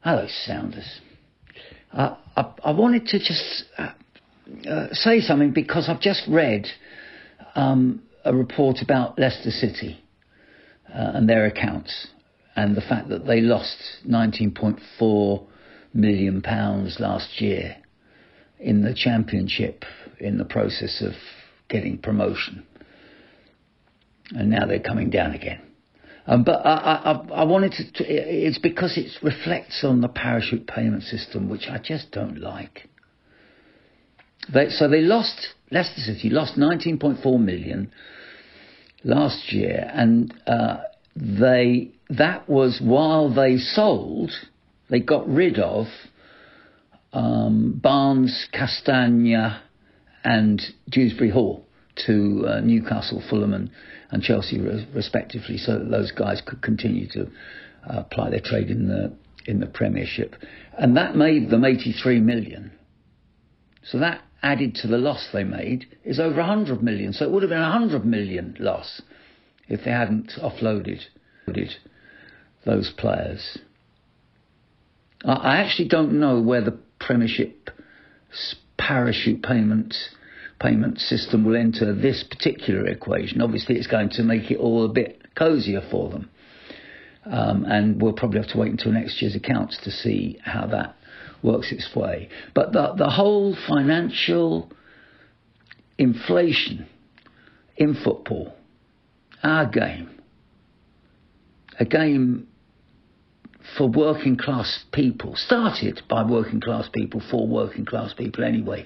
Hello, Sounders. I wanted to just say something because I've just read a report about Leicester City and their accounts and the fact that they lost £19.4 million last year in the Championship in the process of getting promotion. And now they're coming down again. But I wanted to, it's because it reflects on the parachute payment system, which I just don't like. Leicester City lost 19.4 million last year, and that was while they got rid of Barnes, Castagna and Dewsbury Hall to Newcastle, Fulham and Chelsea respectively, so that those guys could continue to ply their trade in the Premiership. And that made them 83 million. So that added to the loss they made is over 100 million. So it would have been 100 million loss if they hadn't offloaded those players. I actually don't know where the Premiership parachute payment system will enter this particular equation. Obviously, it's going to make it all a bit cosier for them. And we'll probably have to wait until next year's accounts to see how that works its way. But the whole financial inflation in football, a game for working class people, started by working class people for working class people anyway.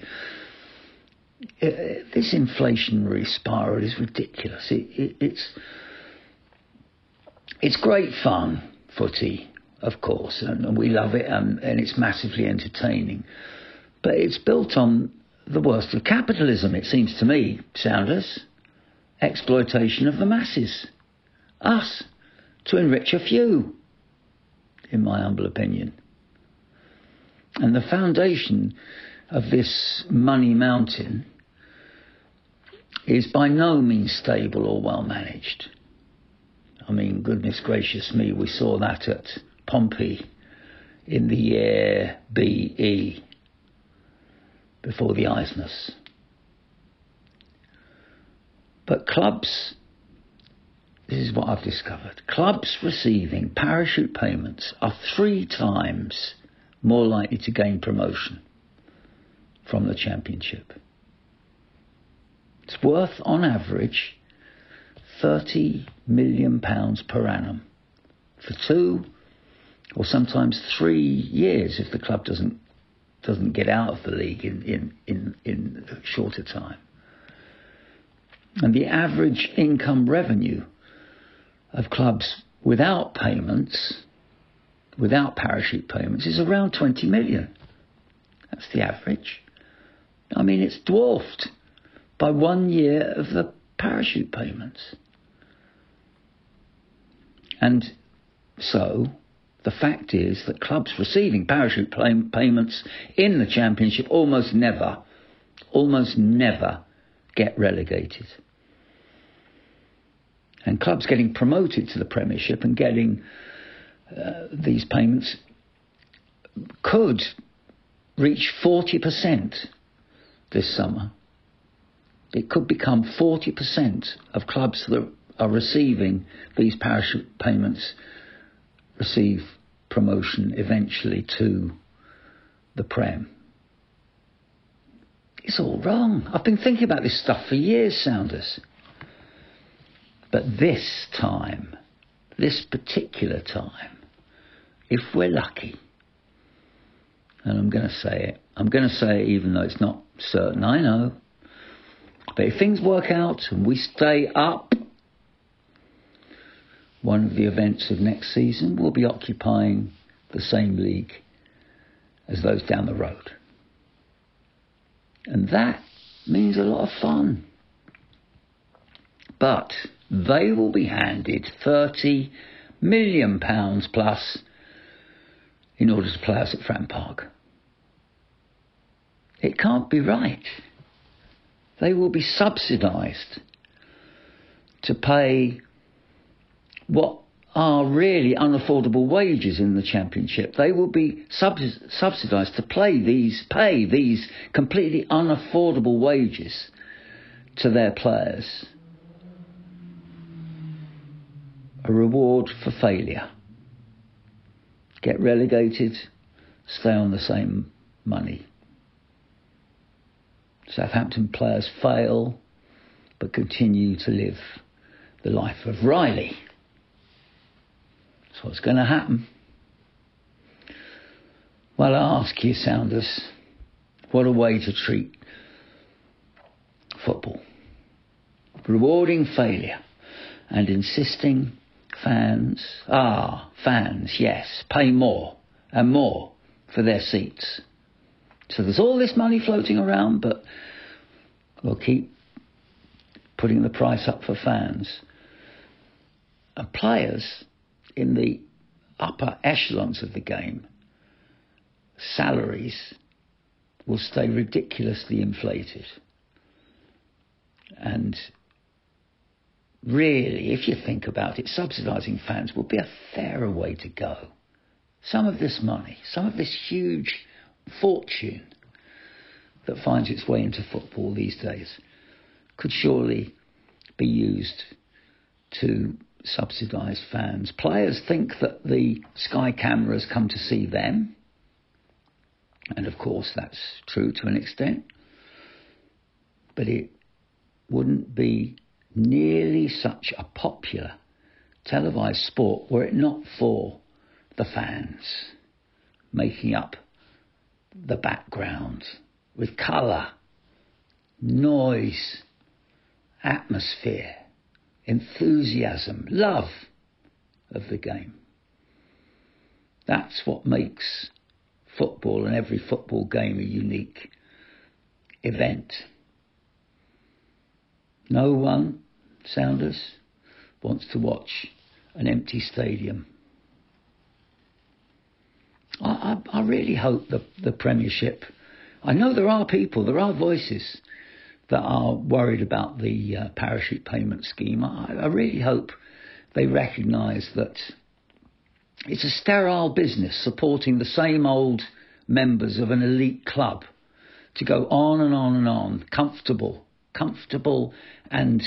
This inflationary spiral is ridiculous. It's great fun, footy, of course, and we love it, and it's massively entertaining. But it's built on the worst of capitalism, it seems to me, Sounders. Exploitation of the masses. Us, to enrich a few, in my humble opinion. And the foundation of this money mountain is by no means stable or well managed. I mean, goodness gracious me, we saw that at Pompey in the year BE, before the isthmus. But clubs, this is what I've discovered, clubs receiving parachute payments are 3 times more likely to gain promotion from the Championship. It's worth, on average, £30 million per annum for 2 or sometimes 3 years if the club doesn't get out of the league in a shorter time. And the average income revenue of clubs without payments, without parachute payments, is around 20 million. That's the average. I mean, it's dwarfed by 1 year of the parachute payments. And so the fact is that clubs receiving parachute payments in the Championship almost never get relegated. And clubs getting promoted to the Premiership and getting these payments could reach 40% this summer. It could become 40% of clubs that are receiving these parachute payments receive promotion eventually to the Prem. It's all wrong. I've been thinking about this stuff for years, Sounders. But this time, this particular time, if we're lucky, and I'm going to say it even though it's not certain, I know, but if things work out and we stay up, one of the events of next season will be occupying the same league as those down the road. And that means a lot of fun. But they will be handed £30 million plus in order to play us at Fratton Park. It can't be right. They will be subsidised to pay what are really unaffordable wages in the Championship. They will be subsidised to pay these completely unaffordable wages to their players. A reward for failure. Get relegated, stay on the same money. Southampton players fail, but continue to live the life of Riley. That's what's going to happen. Well, I ask you, Sounders, what a way to treat football. Rewarding failure and insisting fans, yes, pay more and more for their seats. So there's all this money floating around, but we'll keep putting the price up for fans. And players in the upper echelons of the game, salaries will stay ridiculously inflated. And really, if you think about it, subsidising fans would be a fairer way to go. Some of this money, some of this huge fortune that finds its way into football these days could surely be used to subsidise fans. Players think that the Sky cameras come to see them, and of course that's true to an extent, but it wouldn't be nearly such a popular televised sport were it not for the fans making up the background with colour, noise, atmosphere, enthusiasm, love of the game. That's what makes football and every football game a unique event. No one, Sounders, wants to watch an empty stadium. I really hope the Premiership, I know there are people, there are voices that are worried about the parachute payment scheme. I really hope they recognise that it's a sterile business supporting the same old members of an elite club to go on and on and on, comfortable and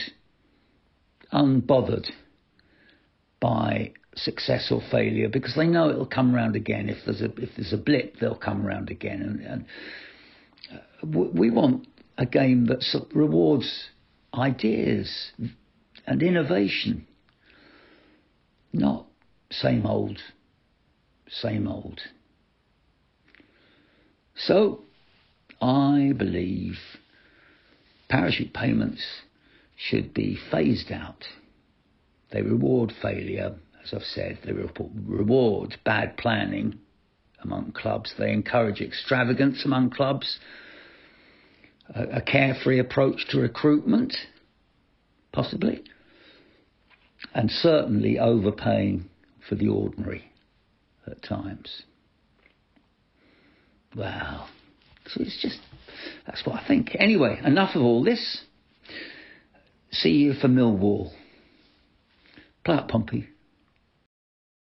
unbothered by success or failure, because they know it'll come round again. If there's a blip, they'll come round again. And we want a game that rewards ideas and innovation, not same old. So I believe parachute payments should be phased out. They reward failure, as I've said. They reward bad planning among clubs. They encourage extravagance among clubs, a carefree approach to recruitment, possibly, and certainly overpaying for the ordinary at times. Well, so that's what I think. Anyway, enough of all this. See you for Millwall. Play up, Pompey.